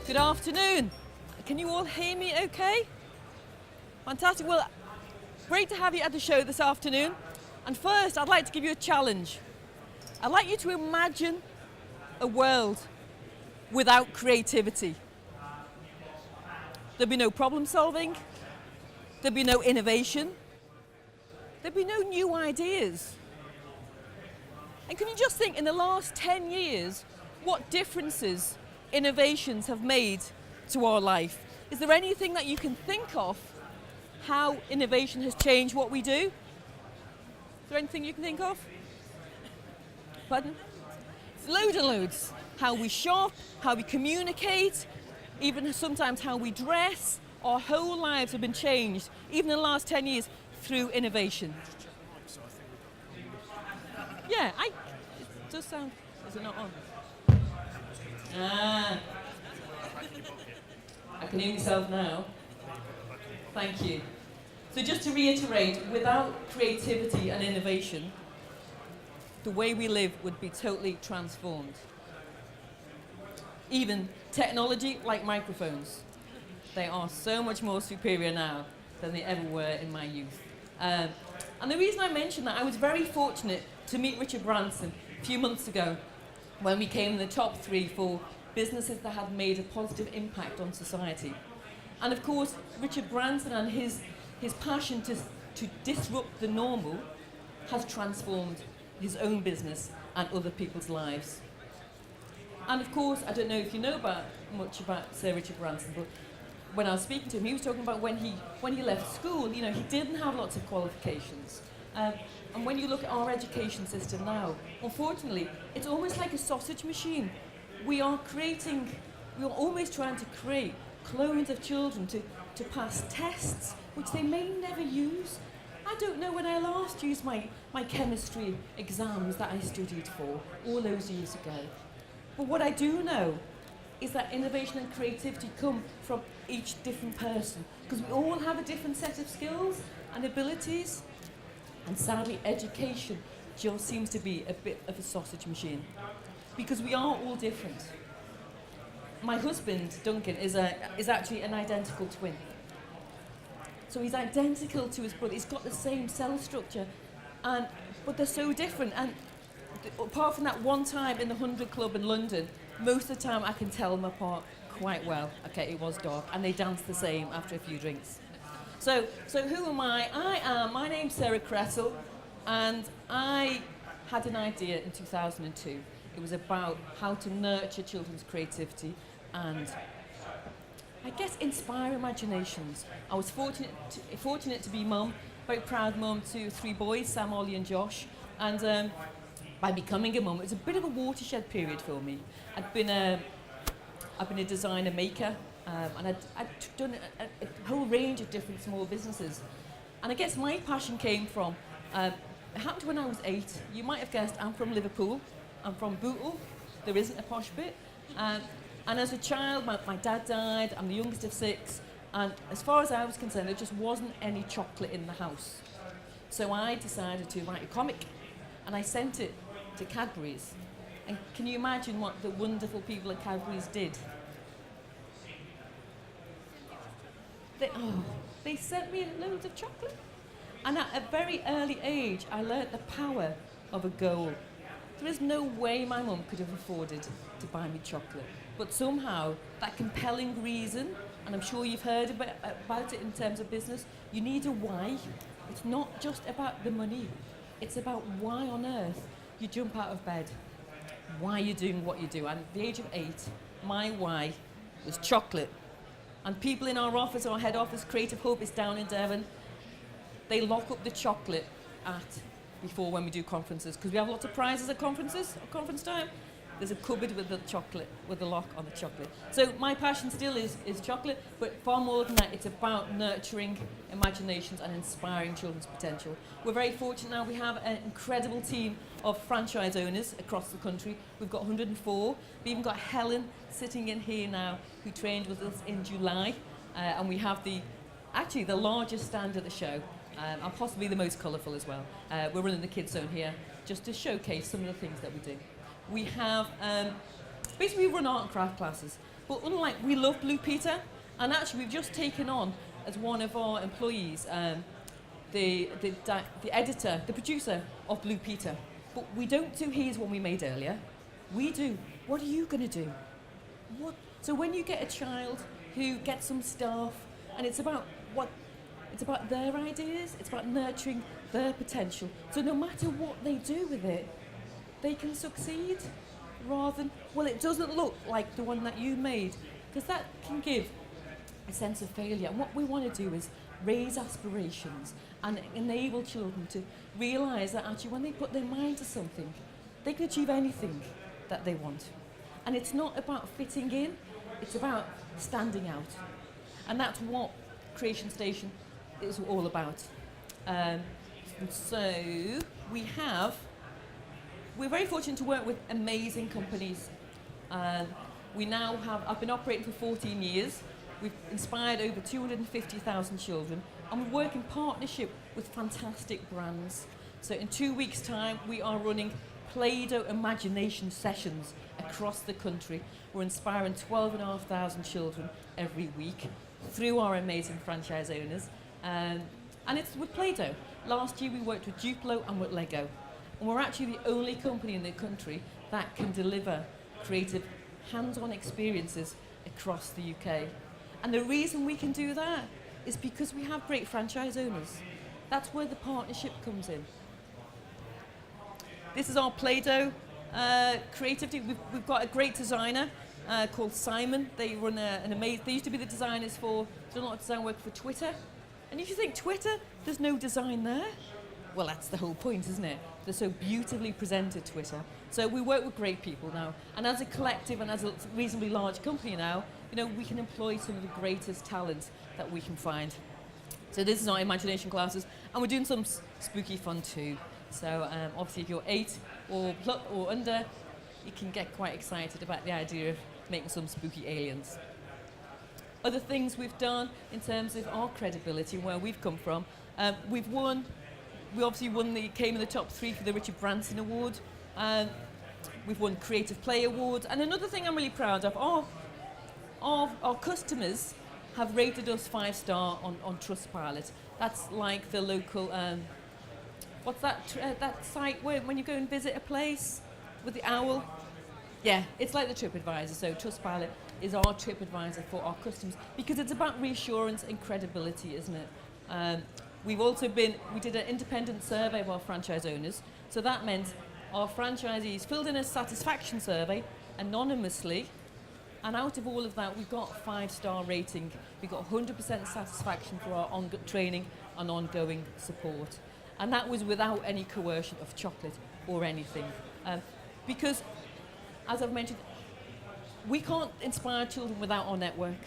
Good afternoon. Can you all hear me okay? Fantastic. Well, great to have you at the show this afternoon. And first, I'd like to give you a challenge. I'd like you to imagine a world without creativity. There'd be no problem solving. There'd be no innovation. There'd be no new ideas. And can you just think, in the last 10 years, what differences innovations have made to our life? Is there anything that you can think of how innovation has changed what we do? Is there anything you can think of? Pardon? Loads and loads. How we shop, how we communicate, even sometimes how we dress. Our whole lives have been changed, even in the last 10 years, through innovation. Yeah, it does sound, is it not on? I can hear myself now. Thank you. So just to reiterate, without creativity and innovation, the way we live would be totally transformed. Even technology like microphones, they are so much more superior now than they ever were in my youth. And the reason I mention that, I was very fortunate to meet Richard Branson a few months ago when we came in the top 3 for businesses that had made a positive impact on society. And of course, Richard Branson and his passion to disrupt the normal has transformed his own business and other people's lives. And of course, I don't know if you know much about Sir Richard Branson, but when I was speaking to him, he was talking about when he left school, he didn't have lots of qualifications. And when you look at our education system now, unfortunately, it's almost like a sausage machine. We are always trying to create clones of children to pass tests, which they may never use. I don't know when I last used my chemistry exams that I studied for all those years ago. But what I do know is that innovation and creativity come from each different person, because we all have a different set of skills and abilities. And sadly, education just seems to be a bit of a sausage machine, because we are all different. My husband, Duncan, is actually an identical twin. So he's identical to his brother. He's got the same cell structure, but they're so different. And apart from that one time in the 100 Club in London, most of the time I can tell them apart quite well. Okay, it was dark, and they dance the same after a few drinks. So who am I? My name's Sarah Cressall, and I had an idea in 2002. It was about how to nurture children's creativity and, I guess, inspire imaginations. I was fortunate to be mum, very proud mum to 3 boys, Sam, Ollie and Josh. And by becoming a mum, it was a bit of a watershed period for me. I've been a designer maker, and I'd done a whole range of different small businesses. And I guess my passion came from, it happened when I was 8. You might have guessed I'm from Liverpool. I'm from Bootle. There isn't a posh bit. And as a child, my dad died. I'm the youngest of 6. And as far as I was concerned, there just wasn't any chocolate in the house. So I decided to write a comic, and I sent it to Cadbury's. And can you imagine what the wonderful people at Cadbury's did? They sent me loads of chocolate. And at a very early age, I learnt the power of a goal. There is no way my mum could have afforded to buy me chocolate. But somehow, that compelling reason, and I'm sure you've heard about it in terms of business, you need a why. It's not just about the money. It's about why on earth you jump out of bed, why you're doing what you do. And at the age of 8, my why was chocolate. And people in our office, our head office, Creative Hub is down in Devon, they lock up the chocolate before when we do conferences, because we have lots of prizes at conferences, at conference time. There's a cupboard with the chocolate, with the lock on the chocolate. So my passion still is chocolate, but far more than that, it's about nurturing imaginations and inspiring children's potential. We're very fortunate now. We have an incredible team of franchise owners across the country. We've got 104. We've even got Helen sitting in here now, who trained with us in July. And we have the largest stand at the show, and possibly the most colourful as well. We're running the kids zone here just to showcase some of the things that we do. We have, basically we run art and craft classes. But unlike, we love Blue Peter, and actually we've just taken on as one of our employees the editor, the producer of Blue Peter. But we don't do here's one we made earlier. We do, what are you going to do? What? So when you get a child who gets some stuff, and it's about their ideas, it's about nurturing their potential. So no matter what they do with it, they can succeed, rather than, well, it doesn't look like the one that you made, because that can give a sense of failure. And what we want to do is raise aspirations and enable children to realise that actually when they put their mind to something, they can achieve anything that they want. And it's not about fitting in, it's about standing out. And that's what Creation Station is all about. So we're very fortunate to work with amazing companies. I've been operating for 14 years. We've inspired over 250,000 children, and we work in partnership with fantastic brands. So in 2 weeks' time, we are running Play-Doh Imagination sessions across the country. We're inspiring 12,500 children every week through our amazing franchise owners. And it's with Play-Doh. Last year we worked with Duplo and with Lego. And we're actually the only company in the country that can deliver creative hands-on experiences across the UK. And the reason we can do that is because we have great franchise owners. That's where the partnership comes in. This is our Play-Doh creativity. We've got a great designer called Simon. They run an amazing. They used to be the designers for done a lot of design work for Twitter. And if you think Twitter, there's no design there. Well, that's the whole point, isn't it? They're so beautifully presented, Twitter. So we work with great people now. And as a collective and as a reasonably large company now, we can employ some of the greatest talent that we can find. So this is our imagination classes, and we're doing some spooky fun too. So obviously if you're 8 or under, you can get quite excited about the idea of making some spooky aliens. Other things we've done in terms of our credibility and where we've come from, we obviously came in the top 3 for the Richard Branson Award. We've won Creative Play Award. And another thing I'm really proud of, our customers have rated us 5-star on Trustpilot. That's like the local, what's that site where when you go and visit a place with the owl? Yeah, it's like the TripAdvisor. So Trustpilot is our TripAdvisor for our customers because it's about reassurance and credibility, isn't it? We did an independent survey of our franchise owners. So that meant our franchisees filled in a satisfaction survey anonymously. And out of all of that, we got 5-star rating. We got 100% satisfaction for our training and ongoing support. And that was without any coercion of chocolate or anything. Because, as I've mentioned, we can't inspire children without our network.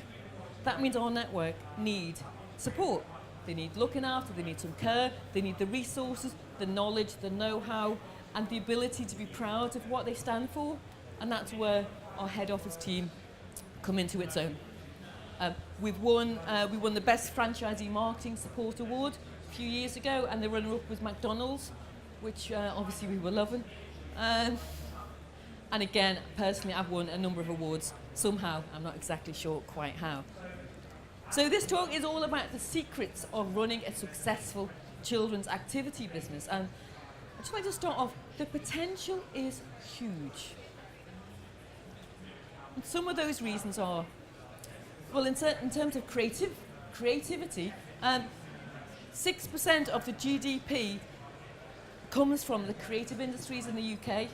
That means our network need support. They need looking after, they need some care, they need the resources, the knowledge, the know-how, and the ability to be proud of what they stand for. And that's where our head office team come into its own. We won the Best Franchisee Marketing Support Award a few years ago, and the runner-up was McDonald's, which obviously we were loving. And again, personally, I've won a number of awards somehow. I'm not exactly sure quite how. So this talk is all about the secrets of running a successful children's activity business. And I'd just like to start off, the potential is huge. And some of those reasons are, well, in terms of creativity, 6% of the GDP comes from the creative industries in the UK.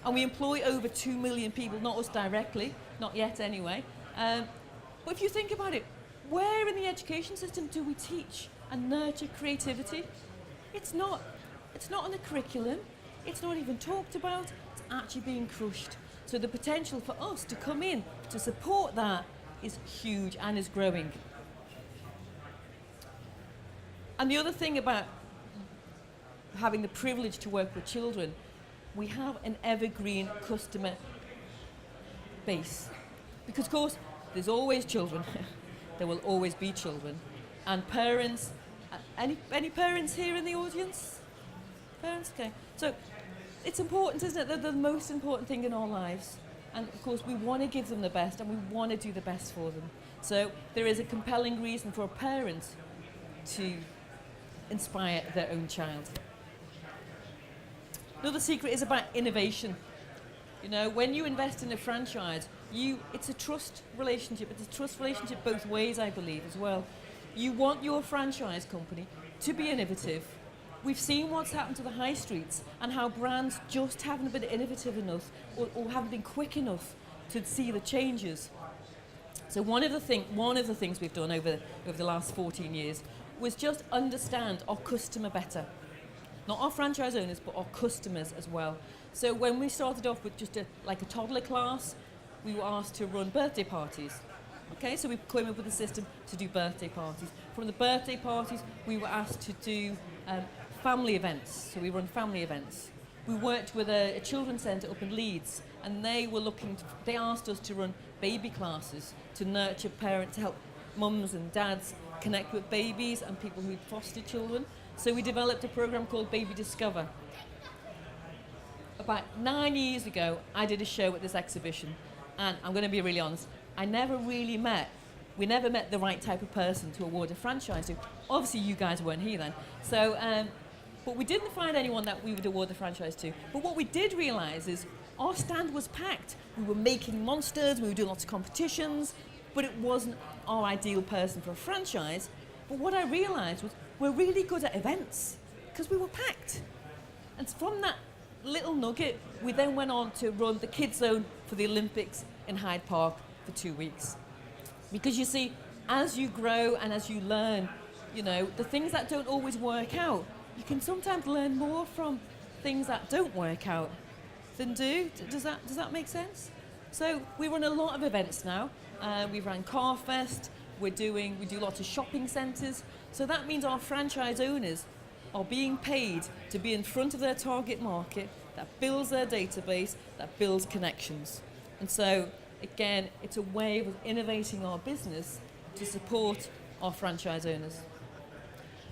And we employ over 2 million people, not us directly, not yet anyway. But if you think about it, where in the education system do we teach and nurture creativity? It's not on the curriculum. It's not even talked about. It's actually being crushed. So the potential for us to come in to support that is huge and is growing. And the other thing about having the privilege to work with children, we have an evergreen customer base. Because, of course, there's always children. There will always be children. And parents, any parents here in the audience? Parents? Okay. So it's important, isn't it? They're the most important thing in our lives. And of course, we want to give them the best and we want to do the best for them. So there is a compelling reason for a parent to inspire their own child. Another secret is about innovation. You know, when you invest in a franchise, it's a trust relationship. It's a trust relationship both ways, I believe, as well. You want your franchise company to be innovative. We've seen what's happened to the high streets and how brands just haven't been innovative enough or haven't been quick enough to see the changes. So one of the things we've done over the last 14 years was just understand our customer better. Not our franchise owners, but our customers as well. So when we started off with just like a toddler class, we were asked to run birthday parties. Okay, so we came up with a system to do birthday parties. From the birthday parties, we were asked to do family events. So we run family events. We worked with a children's centre up in Leeds, and they asked us to run baby classes to nurture parents, to help mums and dads connect with babies and people who foster children. So we developed a program called Baby Discover. About 9 years ago, I did a show at this exhibition, and I'm going to be really honest, we never met the right type of person to award a franchise to. Obviously, you guys weren't here then. So, but we didn't find anyone that we would award the franchise to. But what we did realise is our stand was packed. We were making monsters, we were doing lots of competitions, but it wasn't our ideal person for a franchise. But what I realised was we're really good at events because we were packed. And from that little nugget, we then went on to run the Kids Zone for the Olympics in Hyde Park for 2 weeks. Because you see, as you grow and as you learn, you know, the things that don't always work out, you can sometimes learn more from things that don't work out than do. Does that make sense? So we run a lot of events now. We ran Carfest. We do lots of shopping centres. So that means our franchise owners are being paid to be in front of their target market. That builds their database. That builds connections. And so again, it's a way of innovating our business to support our franchise owners.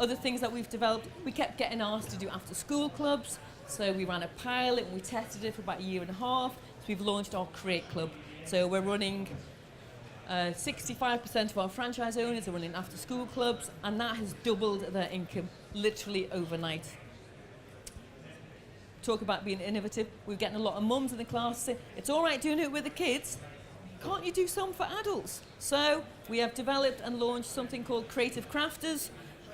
Other things that we've developed, we kept getting asked to do after-school clubs. So we ran a pilot and we tested it for about a year and a half. So we've launched our Create Club. So we're running 65% of our franchise owners are running after-school clubs, and that has doubled their income literally overnight. Talk about being innovative. We're getting a lot of mums in the class saying, it's all right doing it with the kids. Can't you do some for adults? So we have developed and launched something called Creative Crafters,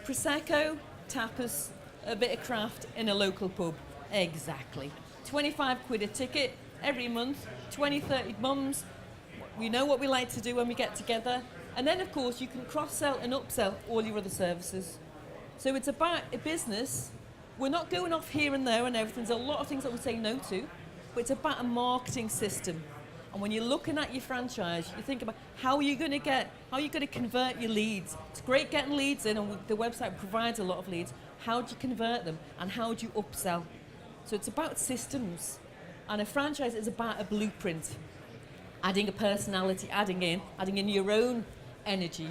Prosecco, tapas, a bit of craft in a local pub. Exactly. 25 quid a ticket every month, 20, 30 mums. We know what we like to do when we get together. And then, of course, you can cross-sell and upsell all your other services. So it's about a business. We're not going off here and there and everything. There's a lot of things that we say no to, but it's about a marketing system. And when you're looking at your franchise, you think about how are you going to convert your leads? It's great getting leads in, and the website provides a lot of leads. How do you convert them, and how do you upsell? So it's about systems, and a franchise is about a blueprint. Adding a personality, adding in your own energy,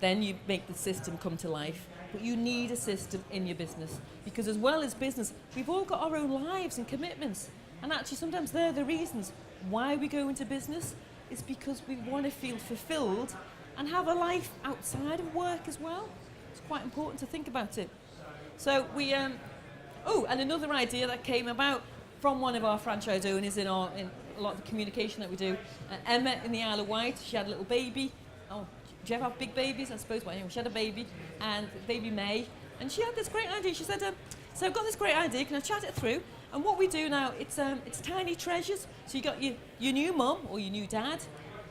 then you make the system come to life. But you need a system in your business, because as well as business, we've all got our own lives and commitments. And actually sometimes they're the reasons why we go into business, is because we want to feel fulfilled and have a life outside of work as well. It's quite important to think about it. So we, and another idea that came about from one of our franchise owners in a lot of the communication that we do, Emma in the Isle of Wight, she had a little baby. Oh, do you ever have big babies? I suppose, well, anyway, she had a baby, and baby May, and she had this great idea. She said, so I've got this great idea, can I chat it through? And what we do now, it's tiny treasures. So you got your new mum or your new dad,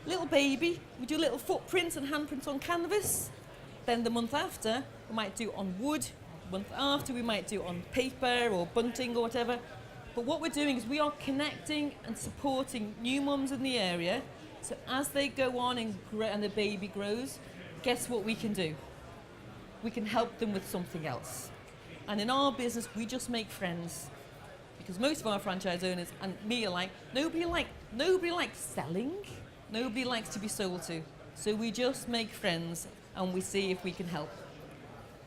little baby, we do little footprints and handprints on canvas. Then the month after, we might do on wood. The month after, we might do on paper or bunting or whatever. But what we're doing is we are connecting and supporting new mums in the area. So as they go on and the baby grows, guess what we can do? We can help them with something else. And in our business, we just make friends. Because most of our franchise owners and me are like, nobody likes selling. Nobody likes to be sold to. So we just make friends and we see if we can help.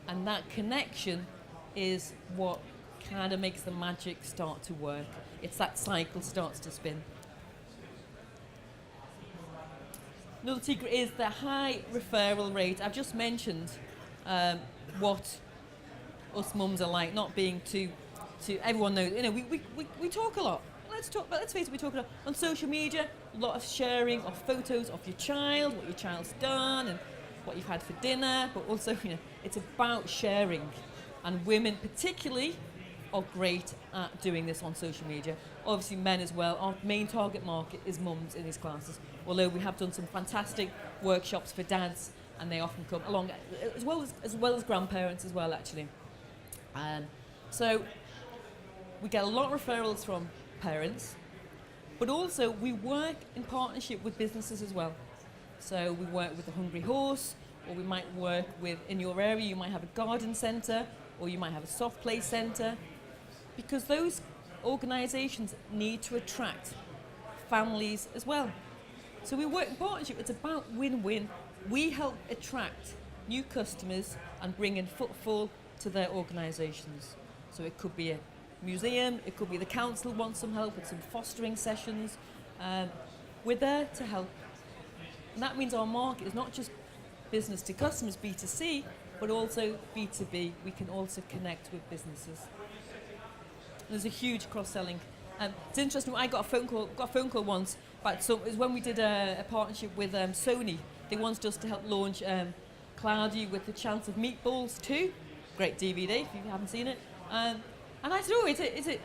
And that connection is what kind of makes the magic start to work. It's that cycle starts to spin. Another secret is the high referral rate. I've just mentioned what us mums are like, not being too everyone knows, we talk a lot. Let's face it, we talk a lot on social media, a lot of sharing of photos of your child, what your child's done and what you've had for dinner, but also, it's about sharing. And women particularly are great at doing this on social media. Obviously men as well. Our main target market is mums in these classes, although we have done some fantastic workshops for dads, and they often come along, as well as grandparents as well, actually. So we get a lot of referrals from parents, but also we work in partnership with businesses as well. So we work with the Hungry Horse, or we might work with, in your area, you might have a garden centre, or you might have a soft play centre, because those organisations need to attract families as well. So we work in partnership. It's about win-win. We help attract new customers and bring in footfall to their organisations. So it could be a museum, it could be the council wants some help with some fostering sessions. We're there to help. And that means our market is not just business to customers, B2C, but also B2B. We can also connect with businesses. There's a huge cross-selling. It's interesting. I got a phone call once about it was when we did a partnership with Sony. They wanted us to help launch Cloudy with the Chance of Meatballs 2. Great DVD if you haven't seen it. And I said, "Oh, is it?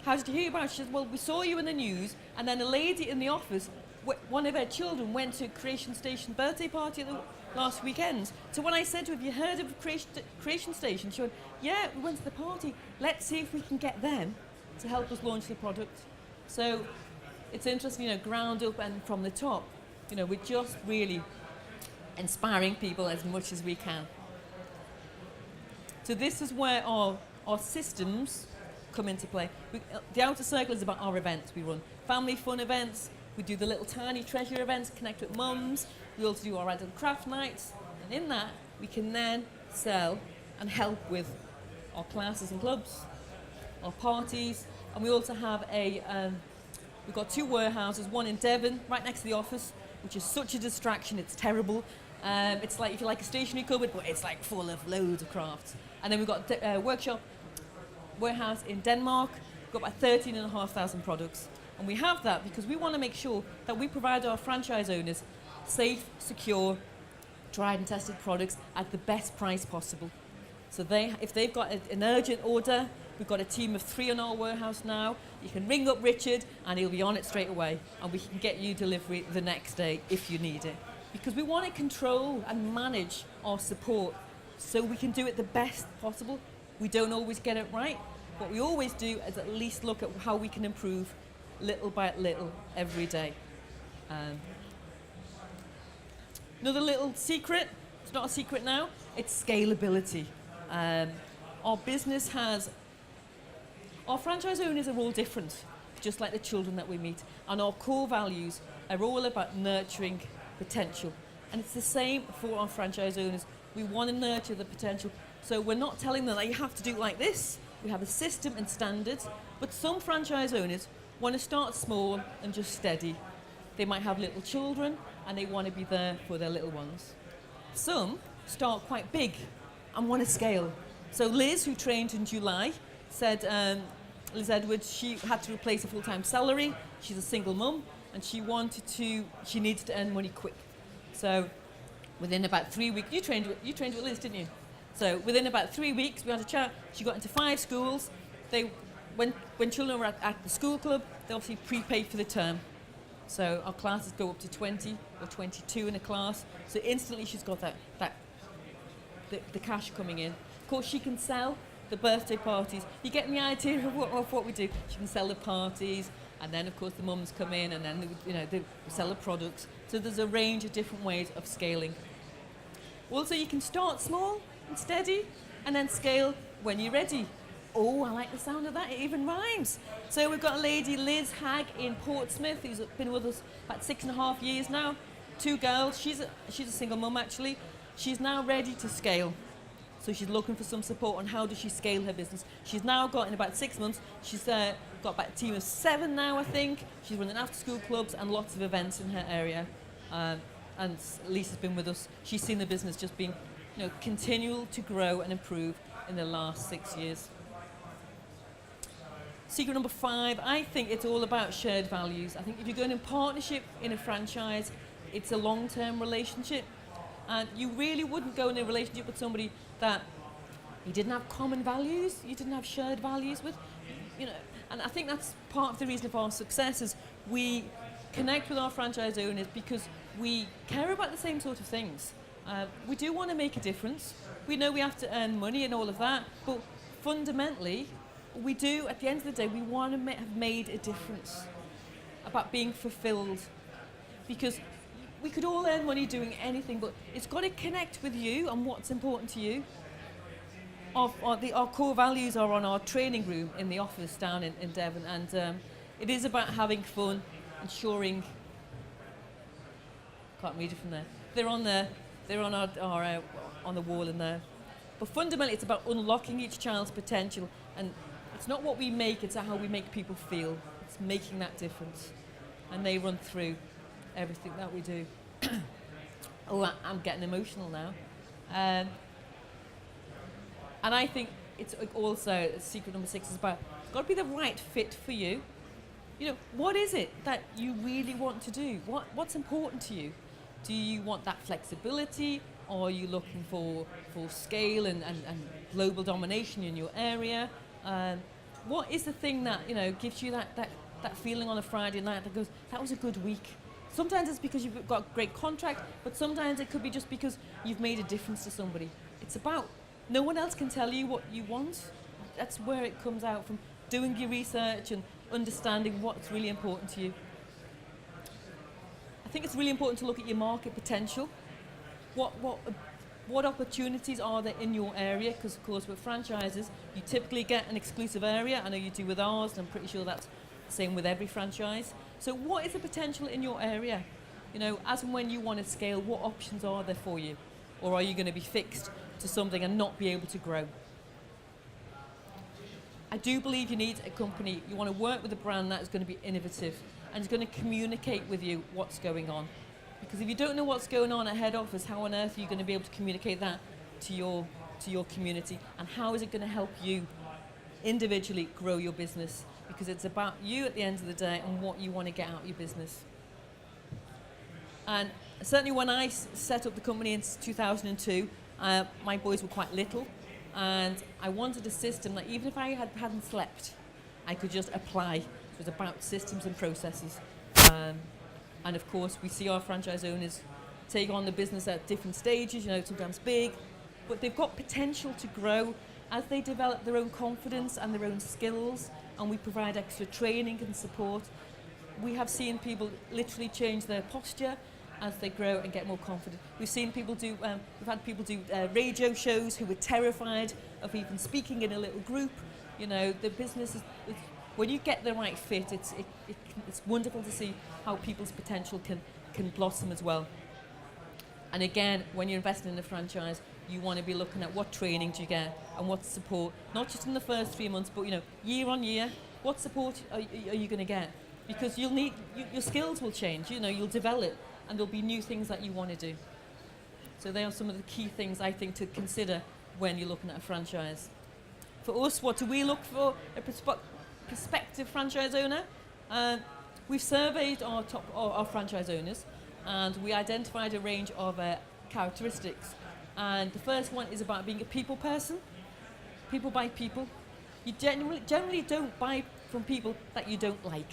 How did you hear about it?" She said, "Well, we saw you in the news, and then a lady in the office, one of her children went to a Creation Station birthday party last weekend. So when I said to her, have you heard of Creation Station? She went, yeah, we went to the party. Let's see if we can get them to help us launch the product." So it's interesting, ground up and from the top. We're just really inspiring people as much as we can. So this is where our systems come into play. The outer circle is about our events. We run family fun events. We do the little tiny treasure events, connect with mums. We also do our art and craft nights. And in that, we can then sell and help with our classes and clubs, our parties. And we also have we've got 2 warehouses, one in Devon, right next to the office, which is such a distraction, it's terrible. It's like, if you like a stationery cupboard, but it's like full of loads of crafts. And then we've got a warehouse in Denmark. We've got about 13,500 products. And we have that because we want to make sure that we provide our franchise owners safe, secure, tried and tested products at the best price possible. So if they've got an urgent order, we've got a team of 3 in our warehouse now. You can ring up Richard and he'll be on it straight away, and we can get you delivery the next day if you need it. Because we want to control and manage our support so we can do it the best possible. We don't always get it right. What we always do is at least look at how we can improve little by little every day. Another little secret, it's not a secret now, it's scalability. Our business our franchise owners are all different, just like the children that we meet, and our core values are all about nurturing potential. And it's the same for our franchise owners. We want to nurture the potential. So we're not telling them that you have to do it like this. We have a system and standards, but some franchise owners want to start small and just steady. They might have little children and they want to be there for their little ones. Some start quite big and want to scale. So Liz, who trained in July, said, Liz Edwards, she had to replace a full-time salary. She's a single mum and she needed to earn money quick. So within about 3 weeks, you trained with Liz, didn't you? So within about 3 weeks, we had a chat. She got into 5 schools. When children were at the school club, they obviously prepaid for the term. So our classes go up to 20 or 22 in a class. So instantly she's got the cash coming in. Of course, she can sell the birthday parties. You get the idea of what we do. She can sell the parties, and then of course the mums come in, and then they sell the products. So there's a range of different ways of scaling. Also, you can start small and steady, and then scale when you're ready. Oh, I like the sound of that. It even rhymes. So we've got a lady, Liz Hagg in Portsmouth, who's been with us about 6.5 years now. 2 girls. She's a single mum, actually. She's now ready to scale. So she's looking for some support on how does she scale her business. She's now got, in about 6 months, she's got about a team of 7 now, I think. She's running after-school clubs and lots of events in her area. And Lisa's been with us. She's seen the business just being, continual to grow and improve in the last 6 years. Secret number 5, I think it's all about shared values. I think if you're going in partnership in a franchise, it's a long-term relationship. And you really wouldn't go in a relationship with somebody that you didn't have common values, you didn't have shared values with, And I think that's part of the reason for our success is we connect with our franchise owners because we care about the same sort of things. We do want to make a difference. We know we have to earn money and all of that, but fundamentally, we do, at the end of the day, we want to have made a difference about being fulfilled. Because we could all earn money doing anything, but it's got to connect with you and what's important to you. Our core values are on our training room in the office down in Devon, and it is about having fun, ensuring. Can't read it from there. They're on there. They're on our on the wall in there. But fundamentally, it's about unlocking each child's potential, and it's not what we make; it's how we make people feel. It's making that difference, and they run through everything that we do. Oh, I'm getting emotional now. And I think it's also, secret number 6 is about, it's got to be the right fit for you. What is it that you really want to do? What's important to you? Do you want that flexibility? Or are you looking for scale and global domination in your area? What is the thing that, gives you that feeling on a Friday night that goes, that was a good week? Sometimes it's because you've got a great contract, but sometimes it could be just because you've made a difference to somebody. It's about, no one else can tell you what you want. That's where it comes out from, doing your research and understanding what's really important to you. I think it's really important to look at your market potential. What opportunities are there in your area? Because of course with franchises, you typically get an exclusive area. I know you do with ours, and I'm pretty sure that's the same with every franchise. So what is the potential in your area? As and when you want to scale, what options are there for you? Or are you going to be fixed to something and not be able to grow? I do believe you need a company, you want to work with a brand that is going to be innovative and is going to communicate with you what's going on. Because if you don't know what's going on at head office, how on earth are you going to be able to communicate that to your community? And how is it going to help you individually grow your business? Because it's about you at the end of the day and what you want to get out of your business. And certainly when I set up the company in 2002, my boys were quite little, and I wanted a system that even if I hadn't slept, I could just apply. It was about systems and processes. And of course, we see our franchise owners take on the business at different stages, sometimes big, but they've got potential to grow as they develop their own confidence and their own skills, and we provide extra training and support. We have seen people literally change their posture as they grow and get more confident. We've seen people do, we've had people do radio shows who were terrified of even speaking in a little group. The business is, when you get the right fit, it's wonderful to see how people's potential can blossom as well. And again, when you're investing in a franchise, you want to be looking at what training do you get and what support, not just in the first 3 months, but year on year, what support are you going to get? Because you'll need, your skills will change, you'll develop, and there'll be new things that you want to do. So they are some of the key things I think to consider when you're looking at a franchise. For us, what do we look for a prospective franchise owner? We've surveyed our franchise owners, and we identified a range of characteristics. And the first one is about being a people person. People buy people. You generally don't buy from people that you don't like.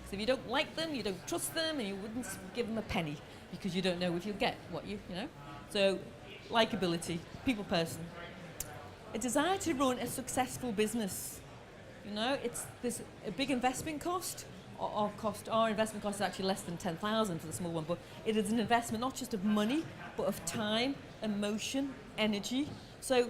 So if you don't like them, you don't trust them, and you wouldn't give them a penny because you don't know if you'll get what you know. So, likability, people person. A desire to run a successful business. There's a big investment cost. Our investment cost is actually less than 10,000 for the small one, but it is an investment not just of money, but of time, emotion, energy. So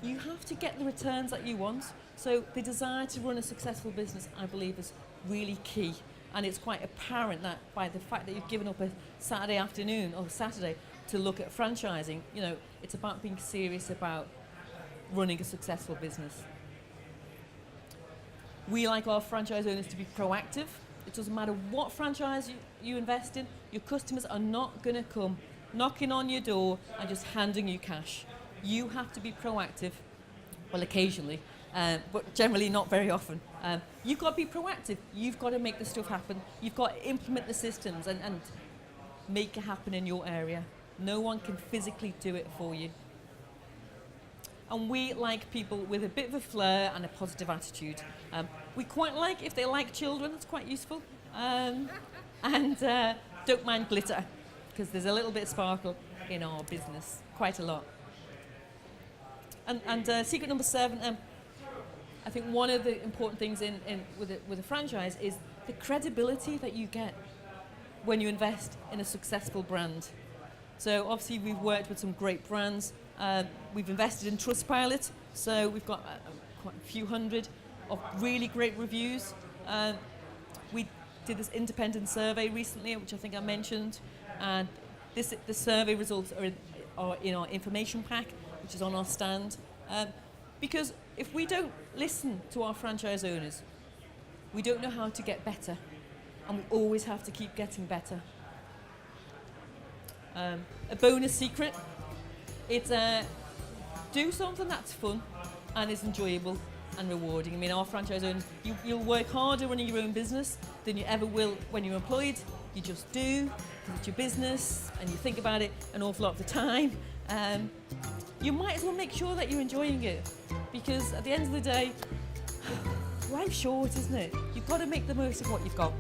you have to get the returns that you want. So the desire to run a successful business, I believe, is really key. And it's quite apparent that by the fact that you've given up a Saturday afternoon or Saturday to look at franchising, it's about being serious about running a successful business. We like our franchise owners to be proactive. It doesn't matter what franchise you invest in, Your customers are not going to come knocking on your door and just handing you cash. You have to be proactive, well, occasionally, but generally not very often. You've got to be proactive. You've got to make the stuff happen. You've got to implement the systems and make it happen in your area. No one can physically do it for you. And we like people with a bit of a flair and a positive attitude. We quite like if they like children, it's quite useful. And don't mind glitter, because there's a little bit of sparkle in our business, quite a lot. And secret number 7, I think one of the important things with a franchise is the credibility that you get when you invest in a successful brand. So obviously we've worked with some great brands. We've invested in Trustpilot, so we've got quite a few hundred of really great reviews. We did this independent survey recently, which I think I mentioned, and the survey results are in our information pack, which is on our stand. Because if we don't listen to our franchise owners, we don't know how to get better, and we always have to keep getting better. A bonus secret, it's do something that's fun and is enjoyable and rewarding. I mean, our franchise owners, you'll work harder running your own business than you ever will when you're employed. You just do, because it's your business, and you think about it an awful lot of the time. You might as well make sure that you're enjoying it, because at the end of the day, life's short, isn't it? You've got to make the most of what you've got.